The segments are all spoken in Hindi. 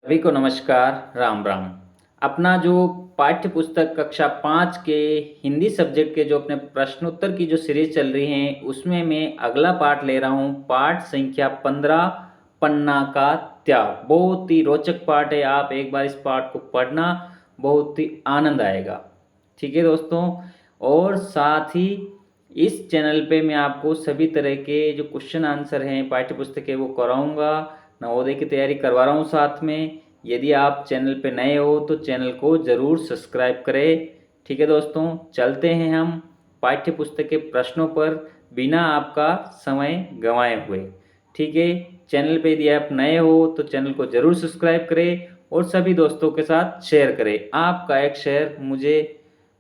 सभी को नमस्कार, राम राम। अपना जो पाठ्य पुस्तक कक्षा 5 के हिंदी सब्जेक्ट के जो अपने प्रश्नोत्तर की जो सीरीज चल रही है, उसमें मैं अगला पाठ ले रहा हूँ, पाठ संख्या 15, पन्ना का त्याग। बहुत ही रोचक पाठ है, आप एक बार इस पाठ को पढ़ना, बहुत ही आनंद आएगा। ठीक है दोस्तों, और साथ ही इस चैनल पे मैं आपको सभी तरह के जो क्वेश्चन आंसर हैं पाठ्य पुस्तक के वो कराऊंगा, नवोदय की तैयारी करवा रहा हूँ साथ में। यदि आप चैनल पे नए हो तो चैनल को ज़रूर सब्सक्राइब करें। ठीक है दोस्तों, चलते हैं हम पाठ्य पुस्तक के प्रश्नों पर बिना आपका समय गंवाए हुए। ठीक है, चैनल पे यदि आप नए हो तो चैनल को ज़रूर सब्सक्राइब करें और सभी दोस्तों के साथ शेयर करें। आपका एक शेयर मुझे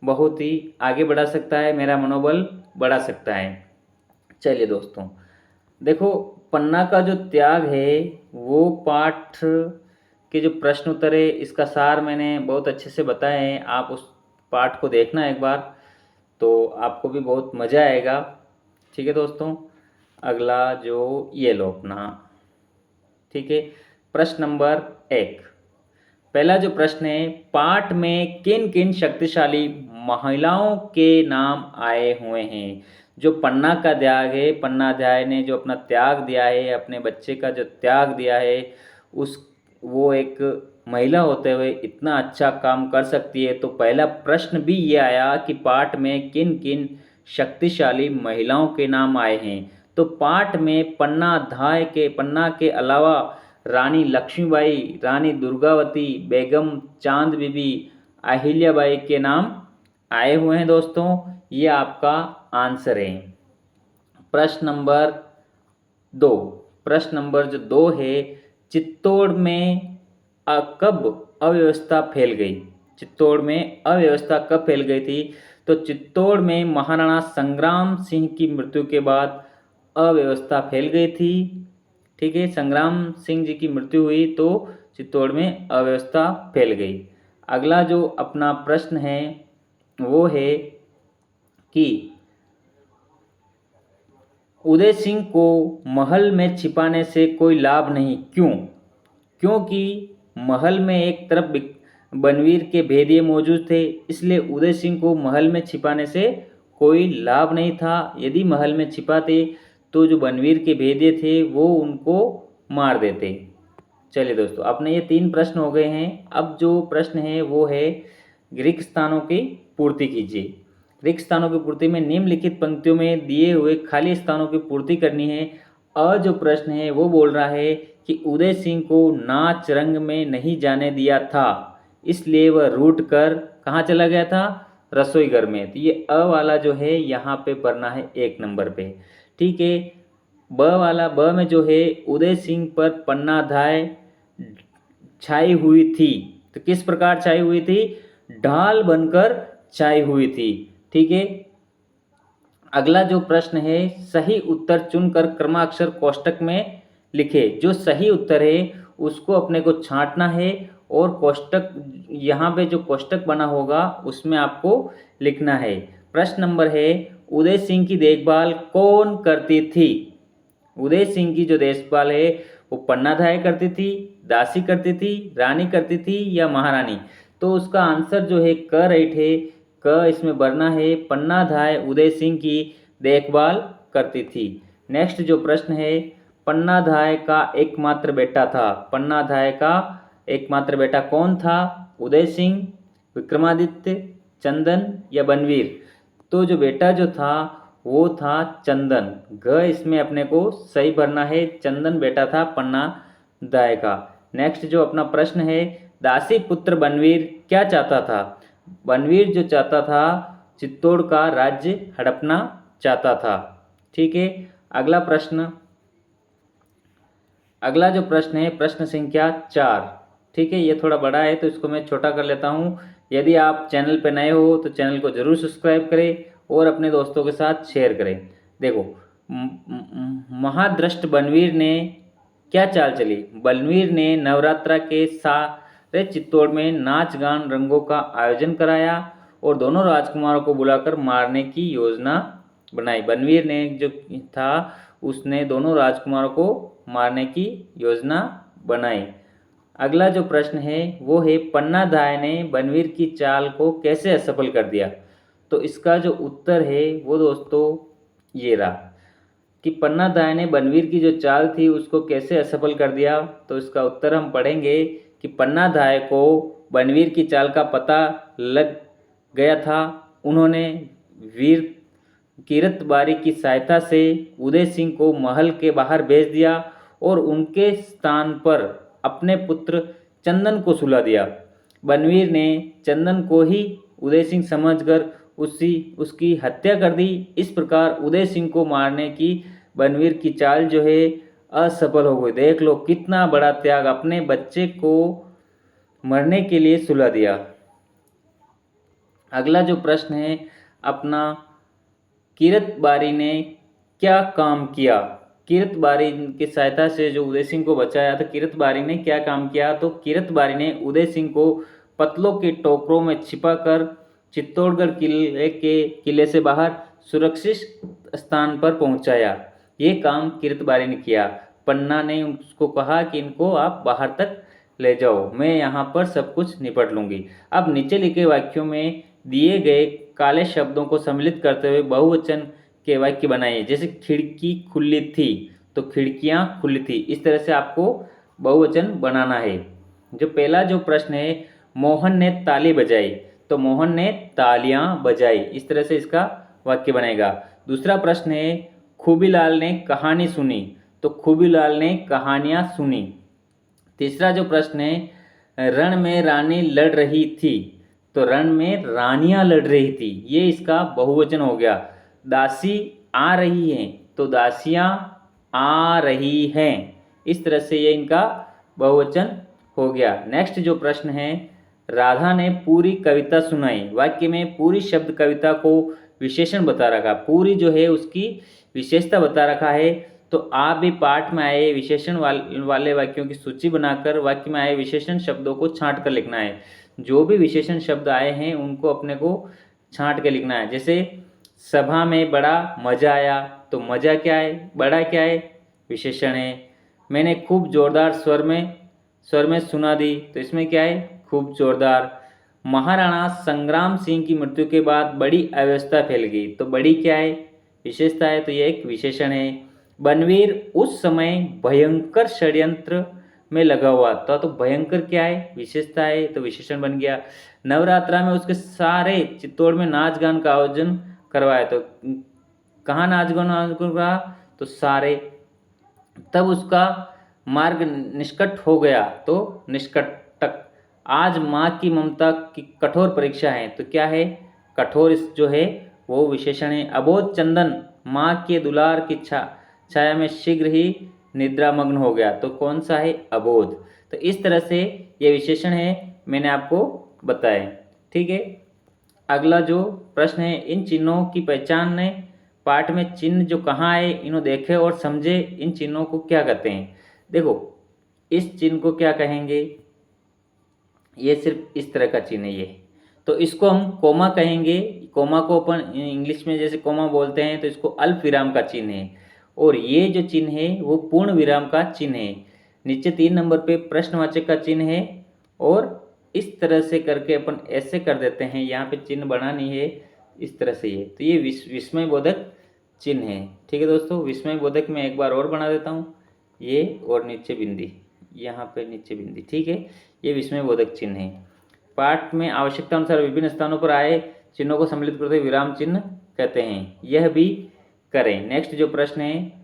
बहुत ही आगे बढ़ा सकता है, मेरा मनोबल बढ़ा सकता है। चलिए दोस्तों, देखो, पन्ना का जो त्याग है वो पाठ के जो प्रश्न उत्तर है, इसका सार मैंने बहुत अच्छे से बताया है। आप उस पाठ को देखना एक बार, तो आपको भी बहुत मज़ा आएगा। ठीक है दोस्तों, अगला जो ये लो अपना। ठीक है, प्रश्न नंबर 1। पहला जो प्रश्न है, पाठ में किन किन शक्तिशाली महिलाओं के नाम आए हुए हैं। जो पन्ना का त्याग है, पन्नाध्याय ने जो अपना त्याग दिया है, अपने बच्चे का जो त्याग दिया है, उस वो एक महिला होते हुए इतना अच्छा काम कर सकती है। तो पहला प्रश्न भी ये आया कि पाठ में किन किन शक्तिशाली महिलाओं के नाम आए हैं। तो पाठ में पन्ना के अलावा रानी लक्ष्मीबाई, रानी दुर्गावती, बेगम चांद बीबी, अहिल्याबाई के नाम आए हुए हैं दोस्तों। ये आपका आंसर है। प्रश्न नंबर 2। प्रश्न नंबर जो 2 है, चित्तौड़ में कब अव्यवस्था फैल गई। चित्तौड़ में अव्यवस्था कब फैल गई थी। तो चित्तौड़ में महाराणा संग्राम सिंह की मृत्यु के बाद अव्यवस्था फैल गई थी। ठीक है, संग्राम सिंह जी की मृत्यु हुई तो चित्तौड़ में अव्यवस्था फैल गई। अगला जो अपना प्रश्न है वो है कि उदय सिंह को महल में छिपाने से कोई लाभ नहीं, क्यों। क्योंकि महल में एक तरफ बनवीर के भेदिए मौजूद थे, इसलिए उदय सिंह को महल में छिपाने से कोई लाभ नहीं था। यदि महल में छिपाते तो जो बनवीर के भेदिए थे वो उनको मार देते। चलिए दोस्तों, अपने ये 3 प्रश्न हो गए हैं। अब जो प्रश्न है वो है, रिक्त स्थानों की पूर्ति कीजिए। रिक्त स्थानों की पूर्ति में निम्नलिखित पंक्तियों में दिए हुए खाली स्थानों की पूर्ति करनी है। और जो प्रश्न है वो बोल रहा है कि उदय सिंह को नाच रंग में नहीं जाने दिया था, इसलिए वह रूठ कर कहाँ चला गया था, रसोई घर में। तो ये अ वाला जो है यहाँ पे भरना है 1 नंबर पे। ठीक है, ब में जो है उदय सिंह पर पन्नाधाय छाई हुई थी। तो किस प्रकार छाई हुई थी, ढाल बनकर छाई हुई थी। ठीक है, अगला जो प्रश्न है, सही उत्तर चुनकर क्रमाक्षर कोष्टक में लिखे। जो सही उत्तर है उसको अपने को छांटना है और कोष्टक, यहाँ पे जो कोष्टक बना होगा उसमें आपको लिखना है। प्रश्न नंबर है, उदय सिंह की देखभाल कौन करती थी। उदय सिंह की जो देखभाल है वो पन्नाधाय करती थी, दासी करती थी, रानी करती थी या महारानी। तो उसका आंसर जो है क राइट है। क इसमें भरना है, पन्नाधाय उदय सिंह की देखभाल करती थी। नेक्स्ट जो प्रश्न है, पन्नाधाय का एकमात्र बेटा था। पन्नाधाय का एकमात्र बेटा कौन था, उदय सिंह, विक्रमादित्य, चंदन या बनवीर। तो जो बेटा जो था वो था चंदन। घ इसमें अपने को सही भरना है, चंदन बेटा था पन्नाधाय का। नेक्स्ट जो अपना प्रश्न है, दासी पुत्र बनवीर क्या चाहता था। बनवीर जो चाहता था चित्तौड़ का राज्य हड़पना चाहता था। ठीक है, अगला प्रश्न, अगला जो प्रश्न है प्रश्न संख्या 4। ठीक है, ये थोड़ा बड़ा है तो इसको मैं छोटा कर लेता हूँ। यदि आप चैनल पर नए हो तो चैनल को ज़रूर सब्सक्राइब करें और अपने दोस्तों के साथ शेयर करें। देखो, महादृष्ट बनवीर ने क्या चाल चली। बनवीर ने नवरात्रा के सारे चित्तौड़ में नाच गान रंगों का आयोजन कराया और दोनों राजकुमारों को बुलाकर मारने की योजना बनाई। बनवीर ने जो था उसने दोनों राजकुमारों को मारने की योजना बनाई। अगला जो प्रश्न है वो है पन्नाधाय ने बनवीर की चाल को कैसे असफल कर दिया। तो इसका जो उत्तर है वो दोस्तों ये रहा कि पन्नाधाय ने बनवीर की जो चाल थी उसको कैसे असफल कर दिया। तो इसका उत्तर हम पढ़ेंगे कि पन्नाधाय को बनवीर की चाल का पता लग गया था। उन्होंने वीर किरतबारी की सहायता से उदय सिंह को महल के बाहर भेज दिया और उनके स्थान पर अपने पुत्र चंदन को सुला दिया। बनवीर ने चंदन को ही उदय सिंह समझकर उसकी हत्या कर दी। इस प्रकार उदय सिंह को मारने की बनवीर की चाल जो है असफल हो गई। देख लो कितना बड़ा त्याग, अपने बच्चे को मरने के लिए सुला दिया। अगला जो प्रश्न है अपना, किरतबारी ने क्या काम किया। किरतबारी की सहायता से जो उदय सिंह को बचाया था, किरतबारी ने क्या काम किया। तो किरतबारी ने उदय सिंह को पत्तलों के टोकरों में छिपाकर चित्तौड़गढ़ किले से बाहर सुरक्षित स्थान पर पहुंचाया। ये काम किरतबारी ने किया। पन्ना ने उसको कहा कि इनको आप बाहर तक ले जाओ, मैं यहाँ पर सब कुछ निपट लूंगी। अब नीचे लिखे वाक्यों में दिए गए काले शब्दों को सम्मिलित करते हुए बहुवचन के वाक्य बनाइए। जैसे खिड़की खुली थी तो खिड़कियां खुली थी, इस तरह से आपको बहुवचन बनाना है। जो पहला जो प्रश्न है, मोहन ने ताली बजाई, तो मोहन ने तालियां बजाई, इस तरह से इसका वाक्य बनेगा। दूसरा प्रश्न है, खूबीलाल ने कहानी सुनी, तो खूबीलाल ने कहानियां सुनी। तीसरा जो प्रश्न है, रण में रानी लड़ रही थी, तो रण में रानियां लड़ रही थी, ये इसका बहुवचन हो गया। दासी आ रही हैं, तो दासियां आ रही हैं, इस तरह से ये इनका बहुवचन हो गया। नेक्स्ट जो प्रश्न है, राधा ने पूरी कविता सुनाई। वाक्य में पूरी शब्द कविता को विशेषण बता रखा, पूरी जो है उसकी विशेषता बता रखा है। तो आप भी पाठ में आए विशेषण वाले वाक्यों की सूची बनाकर वाक्य में आए विशेषण शब्दों को छांट कर लिखना है। जो भी विशेषण शब्द आए हैं उनको अपने को छांट के लिखना है। जैसे सभा में बड़ा मजा आया, तो मजा क्या है, बड़ा क्या है, विशेषण है। मैंने खूब जोरदार स्वर में सुना दी, तो इसमें क्या है, खूब जोरदार। महाराणा संग्राम सिंह की मृत्यु के बाद बड़ी अव्यवस्था फैल गई, तो बड़ी क्या है, विशेषता है, तो यह एक विशेषण है। बनवीर उस समय भयंकर षड्यंत्र में लगा हुआ था, तो भयंकर क्या है, विशेषता है, तो विशेषण बन गया। नवरात्रा में उसके सारे चित्तौड़ में नाच गान का आयोजन करवाया, तो कहाँ नाच गान करवा, तो सारे। तब उसका मार्ग निष्कट हो गया, तो निष्कटक। आज माँ की ममता की कठोर परीक्षा है, तो क्या है, कठोर जो है वो विशेषण है। अबोध चंदन माँ के दुलार की छाया में शीघ्र ही निद्रामग्न हो गया, तो कौन सा है, अबोध। तो इस तरह से ये विशेषण है, मैंने आपको बताए। ठीक है, अगला जो प्रश्न है, इन चिन्हों की पहचान ने पाठ में चिन्ह जो कहाँ है इन्हों देखे और समझे, इन चिन्हों को क्या कहते हैं। देखो इस चिन्ह को क्या कहेंगे, ये सिर्फ इस तरह का चिन्ह है ये, तो इसको हम कोमा कहेंगे। कोमा को अपन इंग्लिश में जैसे कोमा बोलते हैं, तो इसको अल्प विराम का चिन्ह है। और ये जो चिन्ह है वो पूर्ण विराम का चिन्ह है। नीचे 3 नंबर पे प्रश्नवाचक का चिन्ह है, और इस तरह से करके अपन ऐसे कर देते हैं, यहाँ पे चिन्ह बना नहीं है, इस तरह से ये, तो ये विस्मय बोधक चिन्ह है। ठीक है दोस्तों, विस्मय बोधक में एक बार और बना देता हूँ, ये और नीचे बिंदी, यहाँ पे नीचे बिंदी। ठीक है, ये विस्मय बोधक चिन्ह है। पाठ में आवश्यकता अनुसार विभिन्न स्थानों पर आए चिन्हों को सम्मिलित करते हुए विराम चिन्ह कहते हैं, यह भी करें। नेक्स्ट जो प्रश्न है,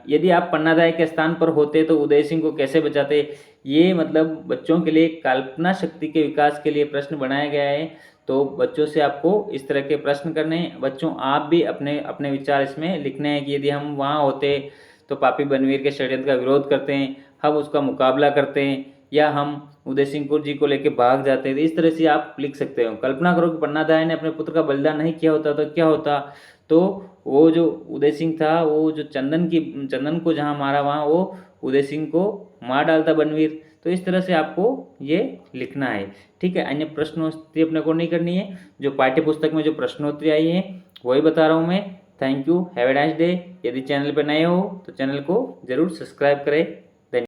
यदि आप पन्नाधाय के स्थान पर होते तो उदय सिंह को कैसे बचाते। ये मतलब बच्चों के लिए कल्पना शक्ति के विकास के लिए प्रश्न बनाया गया है। तो बच्चों से आपको इस तरह के प्रश्न करने हैं। बच्चों आप भी अपने अपने विचार इसमें लिखने हैं कि यदि हम वहाँ होते तो पापी बनवीर के षड्यंत्र का विरोध करते हैं, हम उसका मुकाबला करते हैं, या हम उदय सिंह जी को लेकर भाग जाते हैं। इस तरह से आप लिख सकते हो। कल्पना करो कि पन्नाधाय ने अपने पुत्र का बलिदान नहीं किया होता तो क्या होता। तो वो जो उदय सिंह था, वो जो चंदन को जहाँ मारा वहाँ वो उदय सिंह को मार डालता बनवीर। तो इस तरह से आपको ये लिखना है। ठीक है, अन्य प्रश्नोत्तरी अपने को नहीं करनी है, जो पाठ्य पुस्तक में जो प्रश्नोत्तरी आई है वही बता रहा हूँ मैं। Thank you, have a nice day. यदि चैनल पर नए हो तो चैनल को जरूर सब्सक्राइब करें।